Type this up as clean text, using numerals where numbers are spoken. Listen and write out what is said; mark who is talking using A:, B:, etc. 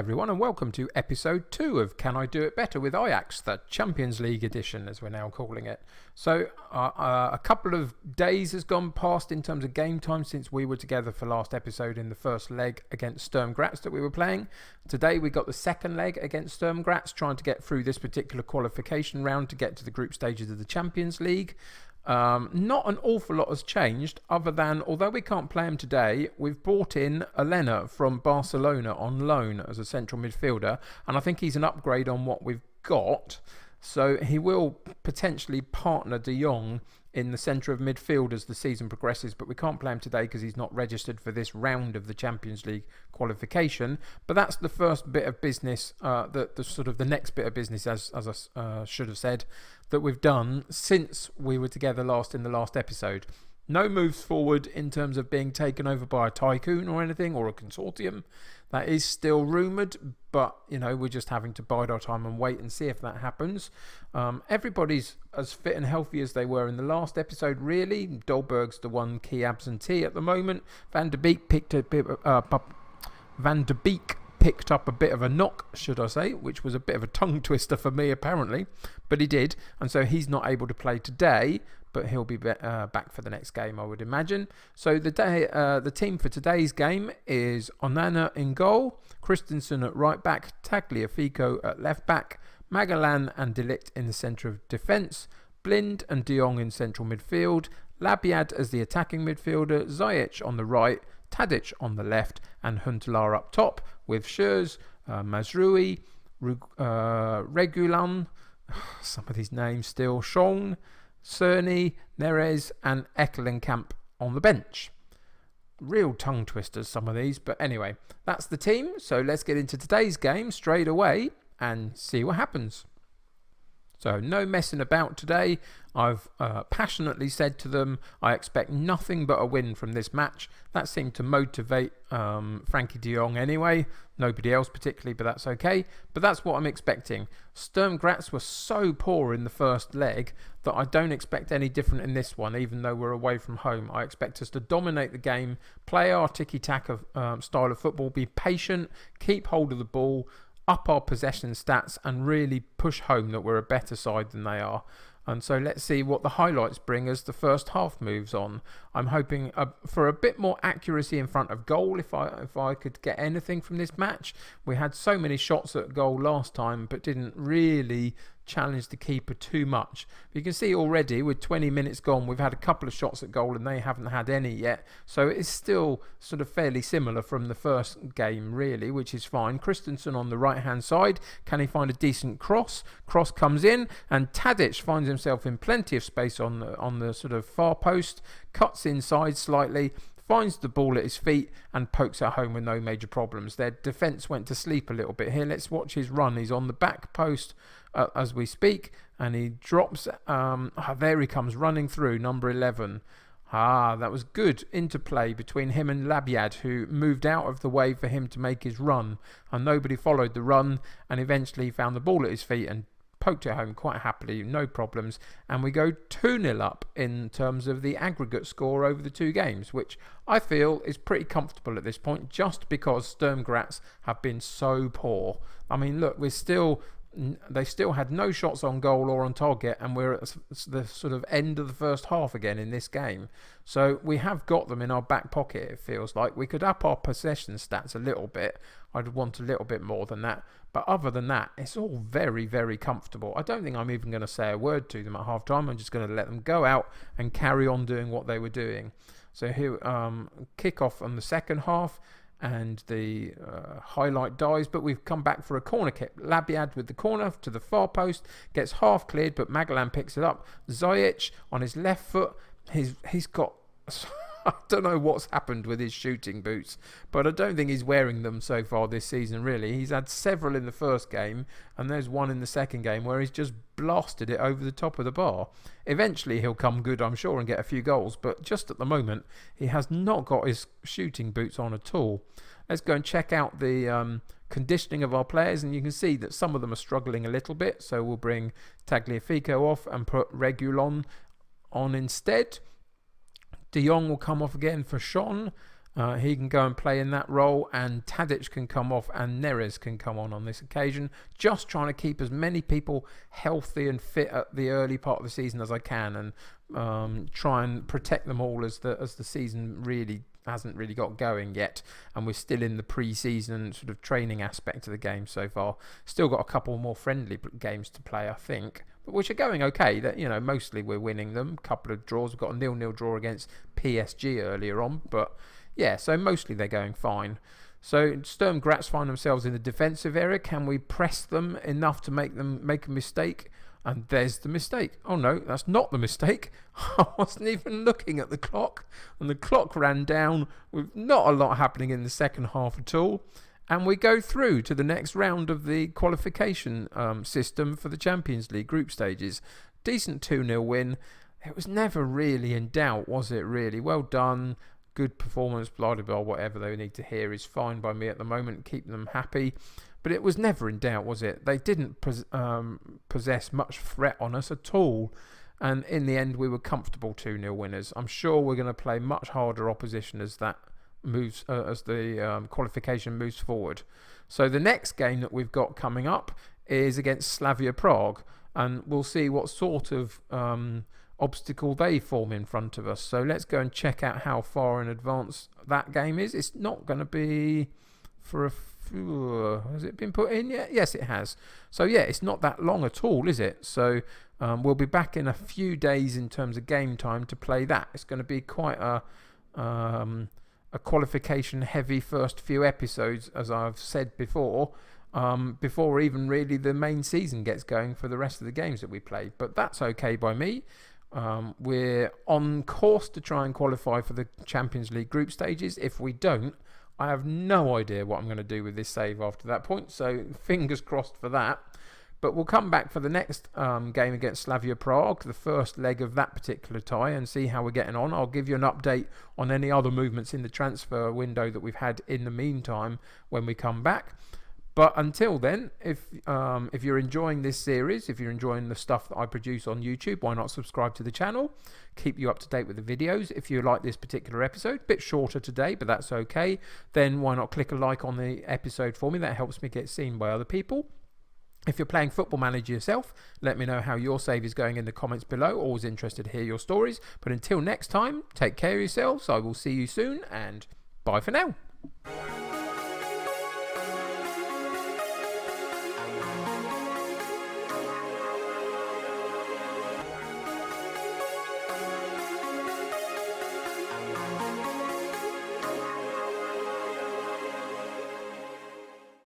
A: everyone, and welcome to episode 2 of Can I Do It Better with Ajax, the Champions League edition, as we're now calling it. So, a couple of days has gone past in terms of game time since we were together for last episode in the first leg against Sturm Graz that we were playing. Today we got the second leg against Sturm Graz, trying to get through this particular qualification round to get to the group stages of the Champions League. Not an awful lot has changed other than, although we can't play him today, we've brought in Elena from Barcelona on loan as a central midfielder, and I think he's an upgrade on what we've got, so he will potentially partner De Jong in the centre of midfield as the season progresses, but we can't play him today because he's not registered for this round of the Champions League qualification. But that's the first bit of business, the next bit of business, as I should have said, that we've done since we were together last in the last episode. No moves forward in terms of being taken over by a tycoon or anything, or a consortium. That is still rumoured, but we're just having to bide our time and wait and see if that happens. Everybody's as fit and healthy as they were in the last episode, really. Dolberg's the one key absentee at the moment. Van de Beek picked up a bit of a knock, should I say, which was a bit of a tongue twister for me apparently, but he did, and so he's not able to play today, but he'll be back for the next game, I would imagine. So the team for today's game is Onana in goal, Christensen at right back, Tagliafico at left back, Magellan and De Ligt in the centre of defence, Blind and De Jong in central midfield, Labiad as the attacking midfielder, Ziyech on the right, Tadic on the left, and Huntelaar up top, with Schurz, Mazrui, Regulan, some of these names still, Schong, Cerny, Neres, and Ekkelenkamp on the bench. Real tongue twisters, some of these, but anyway, that's the team. So let's get into today's game straight away and see what happens. So no messing about today. I've passionately said to them I expect nothing but a win from this match. That seemed to motivate Frankie de Jong anyway. Nobody else particularly, but that's okay. But that's what I'm expecting. Sturm Graz were so poor in the first leg that I don't expect any different in this one, even though we're away from home. I expect us to dominate the game, play our tiki-taka style of football, be patient, keep hold of the ball, up our possession stats, and really push home that we're a better side than they are. And so let's see what the highlights bring as the first half moves on. I'm hoping for a bit more accuracy in front of goal if I could get anything from this match. We had so many shots at goal last time but didn't really challenge the keeper too much. You can see already with 20 minutes gone we've had a couple of shots at goal and they haven't had any yet, so it's still sort of fairly similar from the first game really, which is fine. Christensen on the right hand side, can he find a decent cross comes in, and Tadic finds himself in plenty of space on the sort of far post, cuts inside slightly, finds the ball at his feet and pokes it home with no major problems. Their defence went to sleep a little bit here. Let's watch his run. He's on the back post as we speak, and he drops. There he comes running through, number 11. That was good interplay between him and Labiad, who moved out of the way for him to make his run, and nobody followed the run, and eventually found the ball at his feet and poked it home quite happily, no problems, and we go 2-0 up in terms of the aggregate score over the two games, which I feel is pretty comfortable at this point, just because Sturm Graz have been so poor. I mean, look, they still had no shots on goal or on target, and we're at the sort of end of the first half again in this game. So we have got them in our back pocket, it feels like. We could up our possession stats a little bit. I'd want a little bit more than that. But other than that, it's all very, very comfortable. I don't think I'm even going to say a word to them at half time. I'm just going to let them go out and carry on doing what they were doing. So here, kick off on the second half, and the highlight dies, but we've come back for a corner kick. Labiad with the corner to the far post, gets half cleared, but Magellan picks it up. Ziyech on his left foot, he's got... I don't know what's happened with his shooting boots, but I don't think he's wearing them so far this season, really. He's had several in the first game, and there's one in the second game where he's just blasted it over the top of the bar. Eventually he'll come good, I'm sure, and get a few goals, but just at the moment he has not got his shooting boots on at all. Let's go and check out the conditioning of our players, and you can see that some of them are struggling a little bit, so we'll bring Tagliafico off and put Regulon on instead. De Jong will come off again for Sean, He can go and play in that role, and Tadic can come off, and Neres can come on this occasion. Just trying to keep as many people healthy and fit at the early part of the season as I can, and try and protect them all as the season really hasn't really got going yet, and we're still in the pre-season sort of training aspect of the game so far. Still got a couple more friendly games to play, I think, but which are going okay. That, you know, mostly we're winning them. A couple of draws. We've got a 0-0 draw against PSG earlier on, but yeah, so mostly they're going fine. So Sturm Graz find themselves in the defensive area. Can we press them enough to make them make a mistake? And there's the mistake. Oh no, that's not the mistake. I wasn't even looking at the clock, and the clock ran down with not a lot happening in the second half at all. And we go through to the next round of the qualification system for the Champions League group stages. Decent 2-0 win. It was never really in doubt, was it really? Well done. Good performance, blah, blah, blah, whatever they need to hear is fine by me at the moment. Keep them happy. But it was never in doubt, was it? They didn't possess much threat on us at all. And in the end, we were comfortable 2-0 winners. I'm sure we're going to play much harder opposition as that moves, as the qualification moves forward. So the next game that we've got coming up is against Slavia Prague. And we'll see what sort of obstacle they form in front of us. So let's go and check out how far in advance that game is. It's not going to be for has it been put in yet? Yes, it has. So yeah, it's not that long at all, is it? So we'll be back in a few days in terms of game time to play that. It's going to be quite a qualification heavy first few episodes, as I've said before even really the main season gets going for the rest of the games that we play. But that's okay by me. We're on course to try and qualify for the Champions League group stages. If we don't, I have no idea what I'm going to do with this save after that point, so fingers crossed for that. But we'll come back for the next game against Slavia Prague, the first leg of that particular tie, and see how we're getting on. I'll give you an update on any other movements in the transfer window that we've had in the meantime when we come back. But until then, if you're enjoying this series, if you're enjoying the stuff that I produce on YouTube, why not subscribe to the channel? Keep you up to date with the videos. If you like this particular episode, bit shorter today, but that's okay, then why not click a like on the episode for me? That helps me get seen by other people. If you're playing Football Manager yourself, let me know how your save is going in the comments below. Always interested to hear your stories. But until next time, take care of yourselves. I will see you soon, and bye for now.